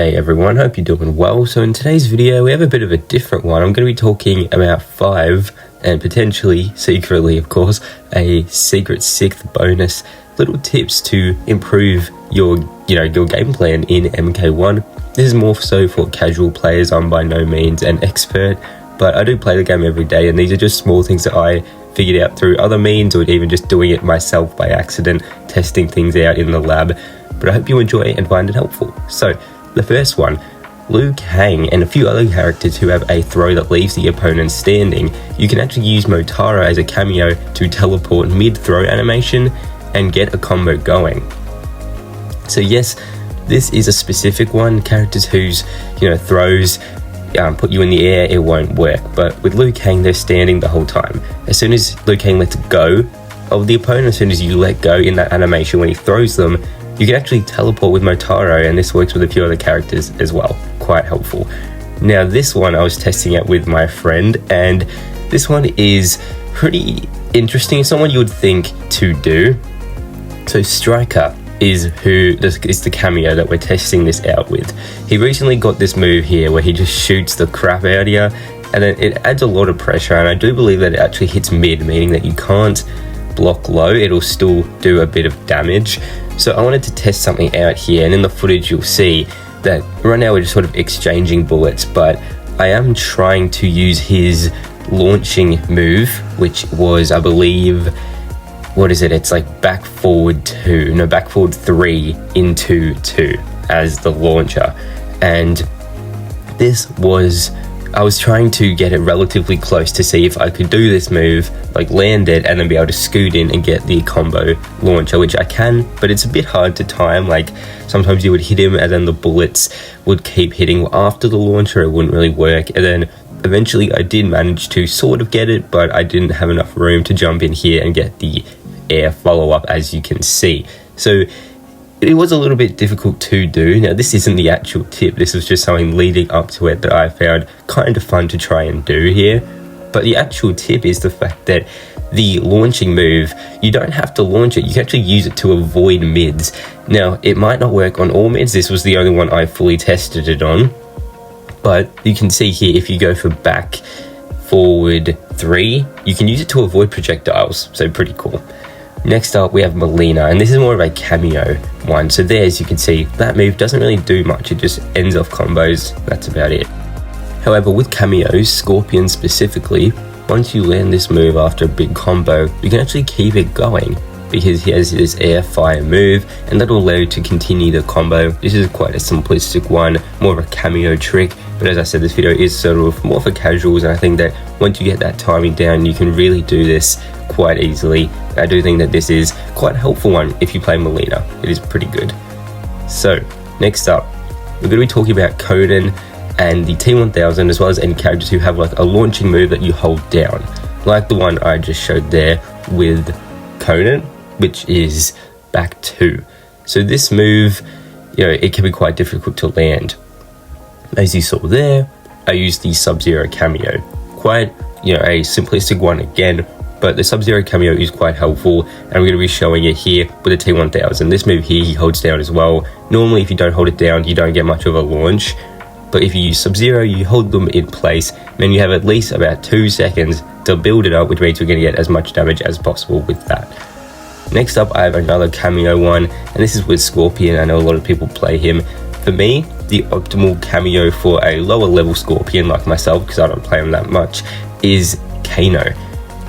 Hey everyone, hope you're doing well. So in today's video we have a bit of a different one. I'm going to be talking about 5 and potentially, secretly of course, a secret 6th bonus little tips to improve your game plan in MK1. This is more so for casual players. I'm by no means an expert, but I do play the game every day, and these are just small things that I figured out through other means, or even just doing it myself by accident, testing things out in the lab. But I hope you enjoy and find it helpful. So the first one, Liu Kang and a few other characters who have a throw that leaves the opponent standing. You can actually use Motaro as a cameo to teleport mid-throw animation and get a combo going. So yes, this is a specific one. Characters whose throws put you in the air, it won't work. But with Liu Kang, they're standing the whole time. As soon as Liu Kang lets go of the opponent, as soon as you let go in that animation when he throws them, you can actually teleport with Motaro, and this works with a few other characters as well. Quite helpful. Now this one I was testing out with my friend, and this one is pretty interesting. Someone you would think to do. So Striker is the cameo that we're testing this out with. He recently got this move here where he just shoots the crap out of you, and then it adds a lot of pressure, and I do believe that it actually hits mid, meaning that you can't block low, it'll still do a bit of damage. So I wanted to test something out here, and in the footage you'll see that right now we're just sort of exchanging bullets, but I am trying to use his launching move, which was, I believe, what is it? It's like back forward 3 into 2 as the launcher. And this was, I was trying to get it relatively close to see if I could do this move, like land it and then be able to scoot in and get the combo launcher, which I can, but it's a bit hard to time. Like sometimes you would hit him and then the bullets would keep hitting after the launcher, it wouldn't really work. And then eventually I did manage to sort of get it, but I didn't have enough room to jump in here and get the air follow-up, as you can see. So it was a little bit difficult to do. Now this isn't the actual tip, this was just something leading up to it that I found kind of fun to try and do here. But the actual tip is the fact that the launching move, you don't have to launch it, you can actually use it to avoid mids. Now it might not work on all mids, this was the only one I fully tested it on, but you can see here if you go for back forward 3, you can use it to avoid projectiles, so pretty cool. Next up we have Melina, and this is more of a cameo one. So there, as you can see, that move doesn't really do much, it just ends off combos, that's about it. However, with cameos, Scorpion specifically, once you land this move after a big combo, you can actually keep it going because he has this air fire move, and that will allow you to continue the combo. This is quite a simplistic one, more of a cameo trick, but as I said, this video is sort of more for casuals, and I think that once you get that timing down, you can really do this quite easily. I do think that this is quite a helpful one if you play Melina. It is pretty good. So next up, we're going to be talking about Conan and the T1000, as well as any characters who have like a launching move that you hold down, like the one I just showed there with Conan, which is back 2. So this move, it can be quite difficult to land. As you saw there, I used the Sub-Zero cameo. Quite, a simplistic one again, but the Sub-Zero cameo is quite helpful, and I'm going to be showing it here with the T1000. This move here, he holds down as well. Normally, if you don't hold it down, you don't get much of a launch, but if you use Sub-Zero, you hold them in place, then you have at least about 2 seconds to build it up, which means you're going to get as much damage as possible with that. Next up, I have another cameo one, and this is with Scorpion. I know a lot of people play him. For me, the optimal cameo for a lower level Scorpion like myself, because I don't play him that much, is Kano.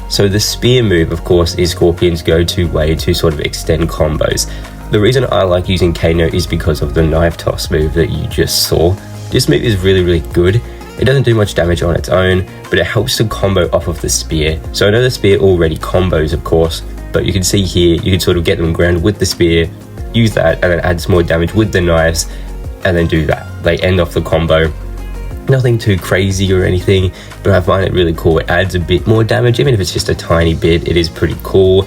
So the spear move, of course, is Scorpion's go-to way to sort of extend combos. The reason I like using Kano is because of the knife toss move that you just saw. This move is really, really good. It doesn't do much damage on its own, but it helps to combo off of the spear. So I know the spear already combos, of course, but you can see here, you can sort of get them grounded with the spear, use that, and then add some more damage with the knives, and then do that. They end off the combo. Nothing too crazy or anything, but I find it really cool. It adds a bit more damage, even if it's just a tiny bit, it is pretty cool.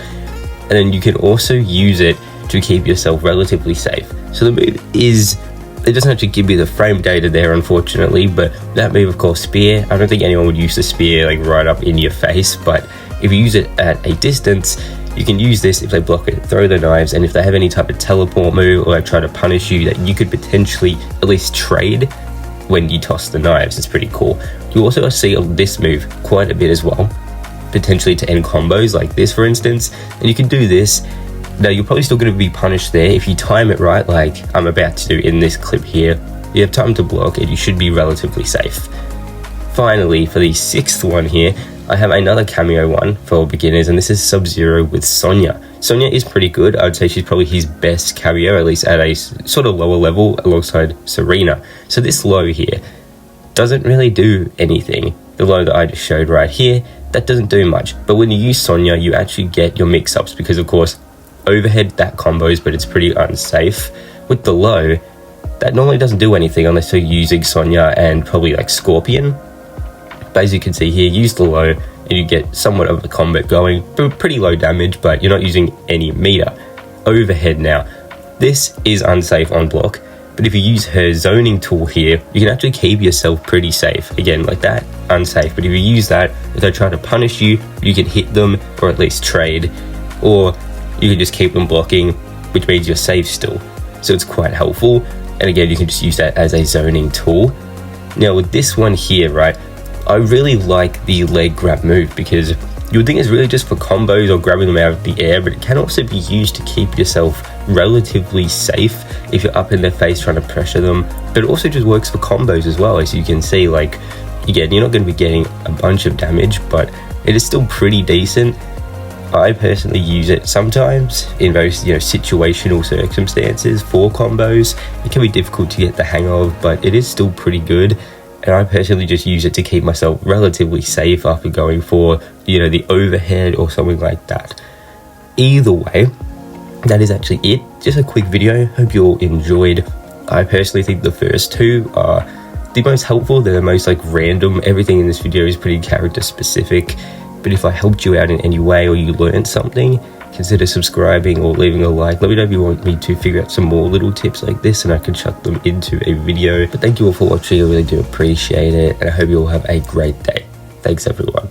And then you can also use it to keep yourself relatively safe. So the move is, it doesn't actually give you the frame data there, unfortunately, but that move, of course, spear, I don't think anyone would use the spear like right up in your face, but if you use it at a distance, you can use this if they block it, throw the knives, and if they have any type of teleport move or try to punish you, that you could potentially at least trade when you toss the knives. It's pretty cool. You also see this move quite a bit as well, potentially to end combos like this, for instance, and you can do this. Now, you're probably still going to be punished there. If you time it right, like I'm about to do in this clip here, you have time to block and you should be relatively safe. Finally, for the 6th one here, I have another cameo one for beginners, and this is Sub-Zero with Sonya. Sonya is pretty good. I would say she's probably his best cameo, at least at a sort of lower level alongside Serena. So this low here doesn't really do anything. The low that I just showed right here, that doesn't do much. But when you use Sonya, you actually get your mix-ups because, of course, overhead that combos, but it's pretty unsafe. With the low, that normally doesn't do anything unless you're using Sonya and probably like Scorpion. But as you can see here, use the low and you get somewhat of a combat going. Pretty low damage, but you're not using any meter. Overhead now. This is unsafe on block, but if you use her zoning tool here, you can actually keep yourself pretty safe. Again, like that, unsafe. But if you use that, if they try to punish you, you can hit them or at least trade. Or you can just keep them blocking, which means you're safe still. So it's quite helpful. And again, you can just use that as a zoning tool. Now with this one here, right, I really like the leg grab move because you would think it's really just for combos or grabbing them out of the air, but it can also be used to keep yourself relatively safe if you're up in their face trying to pressure them. But it also just works for combos as well. As you can see, like, again, you're not going to be getting a bunch of damage, but it is still pretty decent. I personally use it sometimes in very situational circumstances for combos. It can be difficult to get the hang of, but it is still pretty good. And I personally just use it to keep myself relatively safe after going for, the overhead or something like that. Either way, that is actually it. Just a quick video. Hope you all enjoyed. I personally think the first two are the most helpful. They're the most random. Everything in this video is pretty character specific. But if I helped you out in any way or you learned something, consider subscribing or leaving a like. Let me know if you want me to figure out some more little tips like this and I can chuck them into a video. But thank you all for watching. I really do appreciate it. And I hope you all have a great day. Thanks, everyone.